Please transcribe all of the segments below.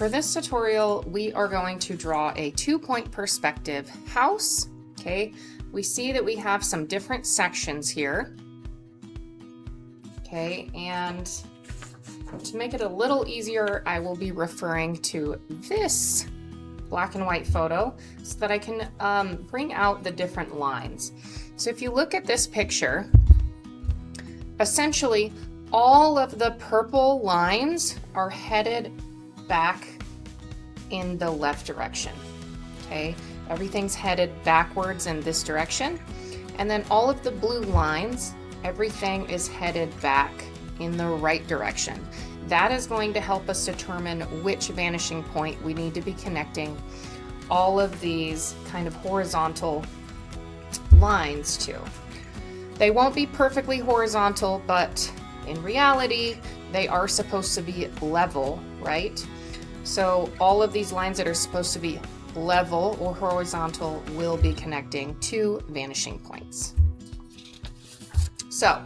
for this tutorial, we are going to draw a 2-point perspective house. Okay, we see that we have some different sections here. Okay, and to make it a little easier, I will be referring to this black and white photo so that I can bring out the different lines. So if you look at this picture, essentially all of the purple lines are headed back in the left direction. Okay, everything's headed backwards in this direction, and then all of the blue lines, everything is headed back in the right direction. That is going to help us determine which vanishing point we need to be connecting all of these kind of horizontal lines to. They won't be perfectly horizontal, but in reality, they are supposed to be level, right? So all of these lines that are supposed to be level or horizontal will be connecting to vanishing points. So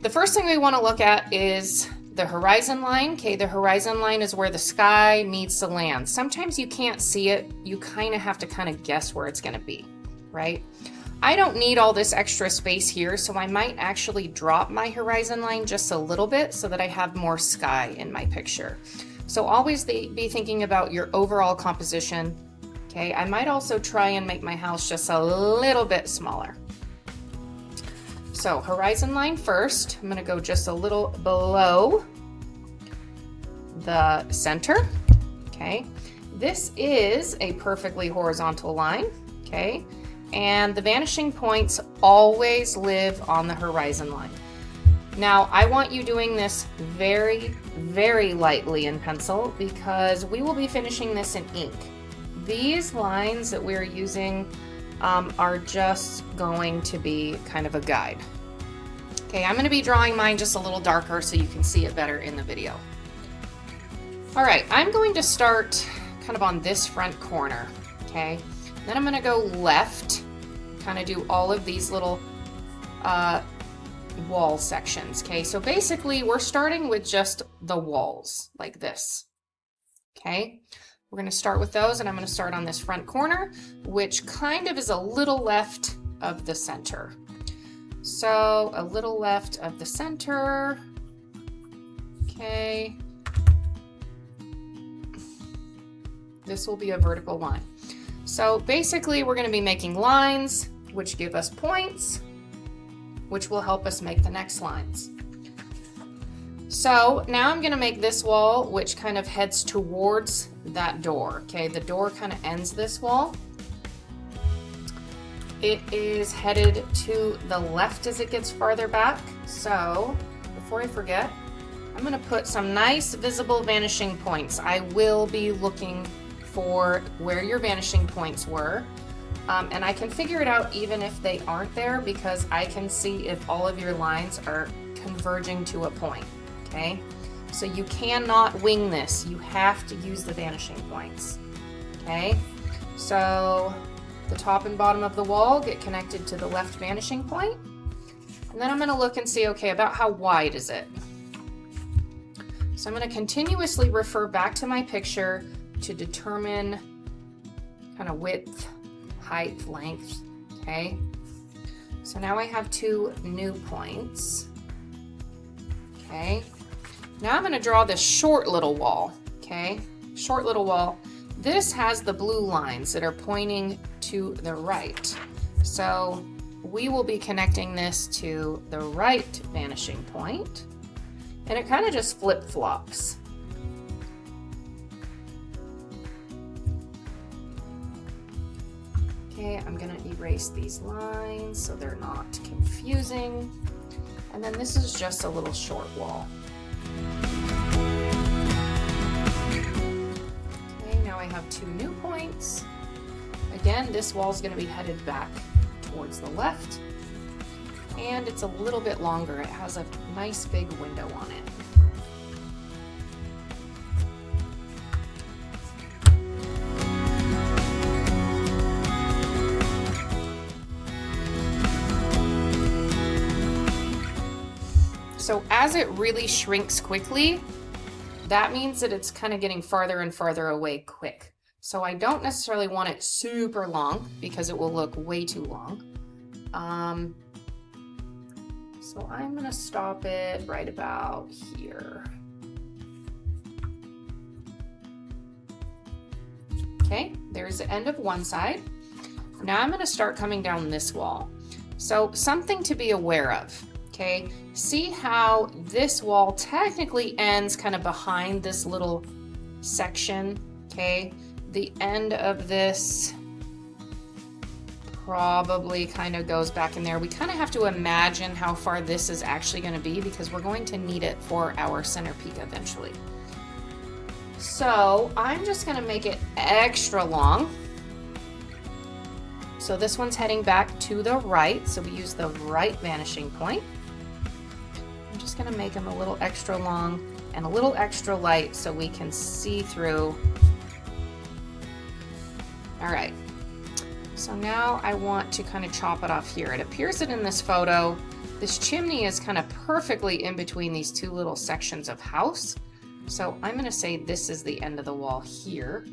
the first thing we want to look at is the horizon line. Okay, the horizon line is where the sky meets the land. Sometimes you can't see it. You kind of have to kind of guess where it's going to be, right? I don't need all this extra space here, so I might actually drop my horizon line just a little bit so that I have more sky in my picture. So always be thinking about your overall composition. Okay, I might also try and make my house just a little bit smaller. So horizon line first, I'm going to go just a little below the center. Okay, this is a perfectly horizontal line. Okay, and the vanishing points always live on the horizon line. Now I want you doing this very, very lightly in pencil because we will be finishing this in ink. These lines that we're using are just going to be kind of a guide. Okay, I'm going to be drawing mine just a little darker so you can see it better in the video. All right, I'm going to start kind of on this front corner. Okay, then I'm going to go left, kind of do all of these little wall sections. Okay, so basically we're starting with just the walls like this. Okay, we're going to start with those, and I'm going to start on this front corner, which kind of is a little left of the center. So a little left of the center. Okay, this will be a vertical line. So basically we're going to be making lines which give us points, which will help us make the next lines. So now I'm going to make this wall which kind of heads towards that door. Okay, the door kind of ends this wall. It is headed to the left as it gets farther back. So before I forget, I'm going to put some nice visible vanishing points. I will be looking for where your vanishing points were. And I can figure it out even if they aren't there because I can see if all of your lines are converging to a point. Okay, so you cannot wing this. You have to use the vanishing points. Okay, so the top and bottom of the wall get connected to the left vanishing point. And then I'm going to look and see, okay, about how wide is it? So I'm going to continuously refer back to my picture to determine kind of width, height, length. Okay, so now I have 2 new points. Okay, now I'm going to draw this short little wall. Okay, short little wall. This has the blue lines that are pointing to the right. So we will be connecting this to the right vanishing point, and it kind of just flip-flops. Okay, I'm going to erase these lines so they're not confusing. And then this is just a little short wall. Okay, now I have 2 new points. Again, this wall is going to be headed back towards the left. And it's a little bit longer. It has a nice big window on it. So as it really shrinks quickly, that means that it's kind of getting farther and farther away quick. So I don't necessarily want it super long because it will look way too long. So I'm gonna stop it right about here. Okay, there's the end of one side. Now I'm gonna start coming down this wall. So something to be aware of, okay? See how this wall technically ends kind of behind this little section, okay? The end of this probably kind of goes back in there. We kind of have to imagine how far this is actually going to be because we're going to need it for our center peak eventually. So I'm just going to make it extra long. So this one's heading back to the right, so we use the right vanishing point. I'm just going to make them a little extra long and a little extra light so we can see through. All right. So now I want to kind of chop it off here. It appears that in this photo, this chimney is kind of perfectly in between these two little sections of house. So I'm going to say this is the end of the wall here.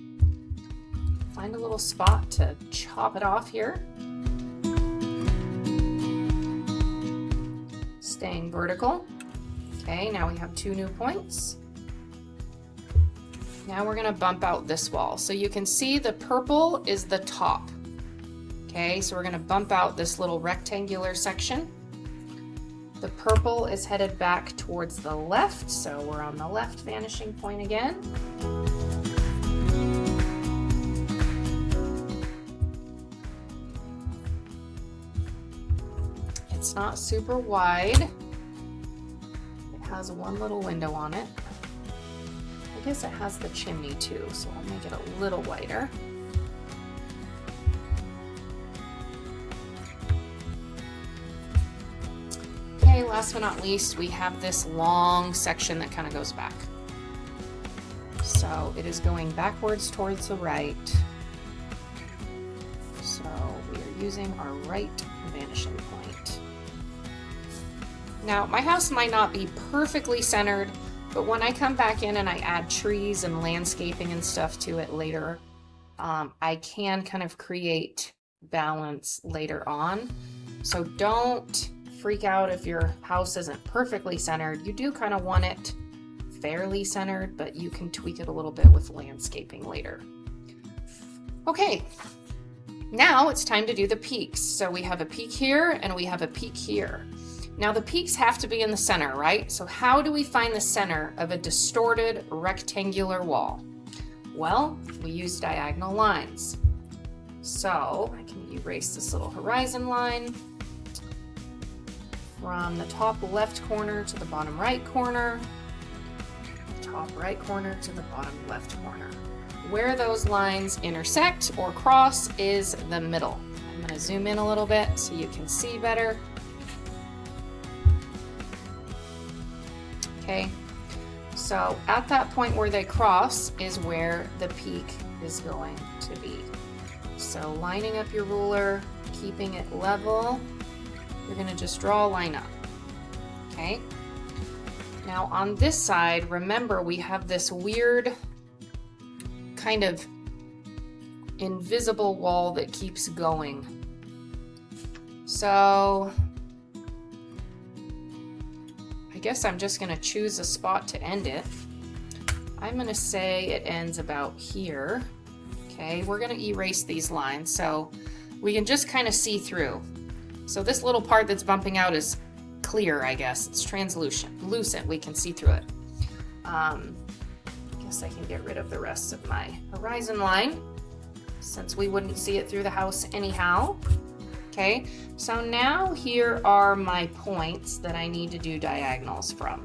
Find a little spot to chop it off here. Staying vertical. Okay, now we have 2 new points. Now we're going to bump out this wall. So you can see the purple is the top. Okay, so we're going to bump out this little rectangular section. The purple is headed back towards the left, so we're on the left vanishing point again. It's not super wide. It has one little window on it. I guess it has the chimney too, so I'll make it a little wider. Okay, last but not least, we have this long section that kind of goes back. So it is going backwards towards the right. So we are using our right vanishing point. Now, my house might not be perfectly centered, but when I come back in and I add trees and landscaping and stuff to it later, I can kind of create balance later on. So don't freak out if your house isn't perfectly centered. You do kind of want it fairly centered, but you can tweak it a little bit with landscaping later. Okay, now it's time to do the peaks. So we have a peak here and we have a peak here. Now the peaks have to be in the center, right? So how do we find the center of a distorted rectangular wall? Well, we use diagonal lines. So I can erase this little horizon line from the top left corner to the bottom right corner, top right corner to the bottom left corner. Where those lines intersect or cross is the middle. I'm going to zoom in a little bit so you can see better. Okay, so at that point where they cross is where the peak is going to be. So lining up your ruler, keeping it level, you're going to just draw a line up. Okay, now on this side, remember we have this weird kind of invisible wall that keeps going. So I guess I'm just going to choose a spot to end it. I'm going to say it ends about here. Okay, we're going to erase these lines so we can just kind of see through. So this little part that's bumping out is clear, I guess. It's translucent. We can see through it. I guess I can get rid of the rest of my horizon line since we wouldn't see it through the house anyhow. Okay, so now here are my points that I need to do diagonals from.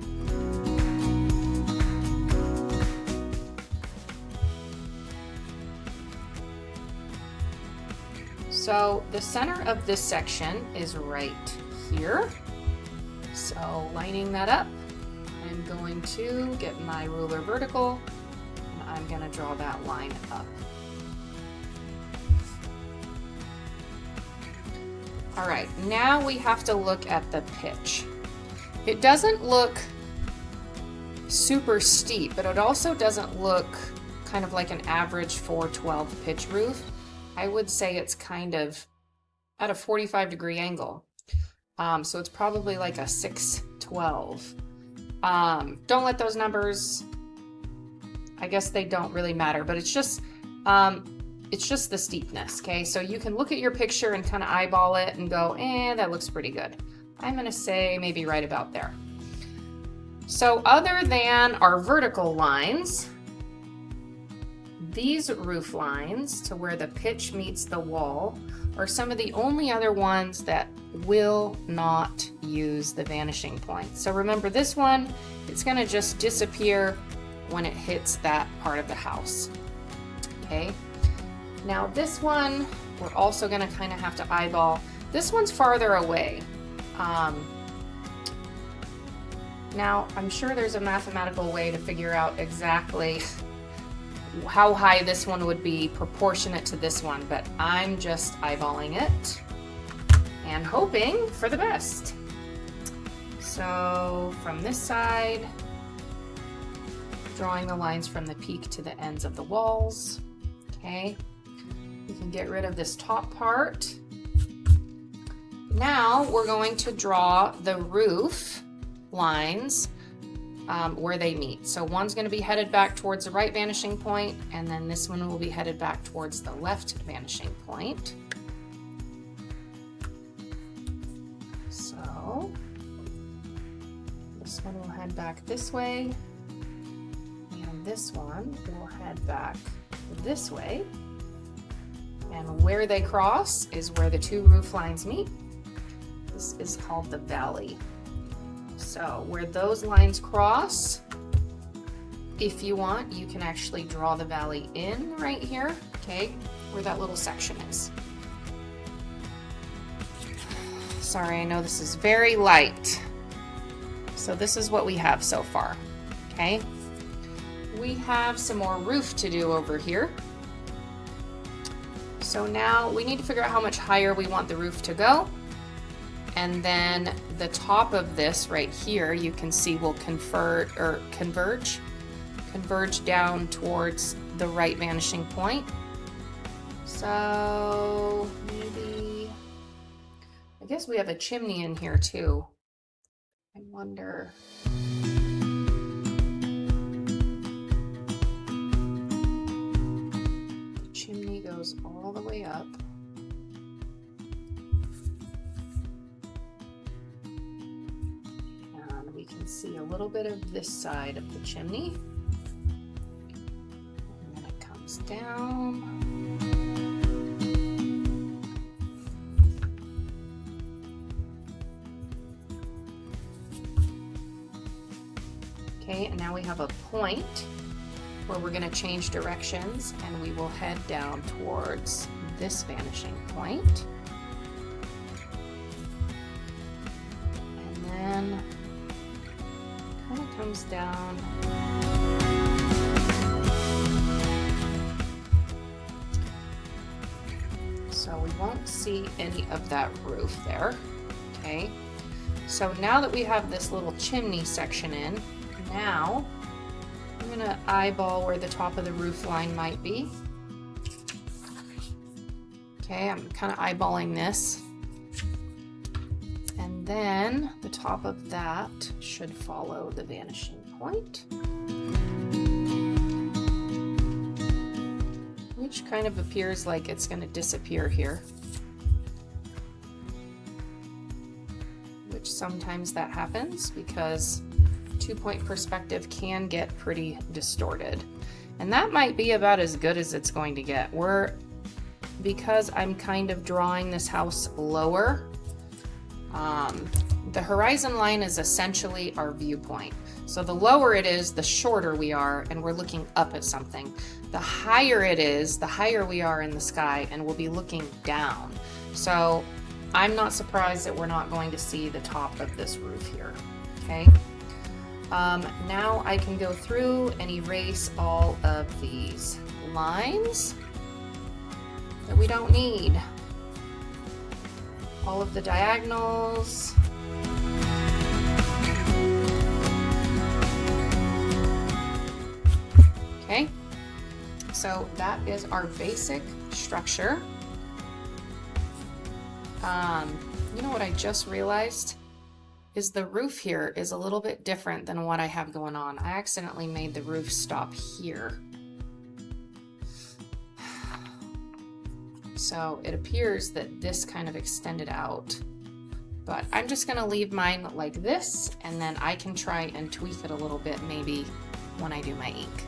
So the center of this section is right here. So lining that up, I'm going to get my ruler vertical and I'm going to draw that line up. All right, now we have to look at the pitch. It doesn't look super steep, but it also doesn't look kind of like an average 412 pitch roof. I would say it's kind of at a 45-degree angle. So it's probably like a 612. Don't let those numbers, I guess they don't really matter, but it's just the steepness, okay? So you can look at your picture and kind of eyeball it and go, that looks pretty good. I'm gonna say maybe right about there. So other than our vertical lines, these roof lines to where the pitch meets the wall are some of the only other ones that will not use the vanishing point. So remember this one, it's gonna just disappear when it hits that part of the house, okay? Now this one, we're also gonna kind of have to eyeball. This one's farther away. Now, I'm sure there's a mathematical way to figure out exactly how high this one would be proportionate to this one, but I'm just eyeballing it and hoping for the best. So from this side, drawing the lines from the peak to the ends of the walls, okay? You can get rid of this top part. Now we're going to draw the roof lines where they meet. So one's going to be headed back towards the right vanishing point, and then this one will be headed back towards the left vanishing point. So this one will head back this way, and this one will head back this way. And where they cross is where the two roof lines meet. This is called the valley. So where those lines cross, if you want, you can actually draw the valley in right here, okay, where that little section is. Sorry, I know this is very light. So this is what we have so far, okay? We have some more roof to do over here. So now we need to figure out how much higher we want the roof to go. And then the top of this right here, you can see will converge down towards the right vanishing point. So maybe, I guess we have a chimney in here too. I wonder. The chimney goes all the way up. We can see a little bit of this side of the chimney, and then it comes down. Okay, and now we have a point where we're going to change directions, and we will head down towards this vanishing point. And then kind of comes down. So we won't see any of that roof there, okay? So now that we have this little chimney section in, now I'm gonna eyeball where the top of the roof line might be. Okay, I'm kind of eyeballing this. And then the top of that should follow the vanishing point, which kind of appears like it's going to disappear here, which sometimes that happens because two-point perspective can get pretty distorted. And that might be about as good as it's going to get. Because I'm kind of drawing this house lower, the horizon line is essentially our viewpoint. So the lower it is, the shorter we are, and we're looking up at something. The higher it is, the higher we are in the sky, and we'll be looking down. So I'm not surprised that we're not going to see the top of this roof here, okay? Now I can go through and erase all of these lines that we don't need. All of the diagonals. Okay, so that is our basic structure. You know what I just realized is the roof here is a little bit different than what I have going on. I accidentally made the roof stop here. So it appears that this kind of extended out, but I'm just gonna leave mine like this, and then I can try and tweak it a little bit maybe when I do my ink.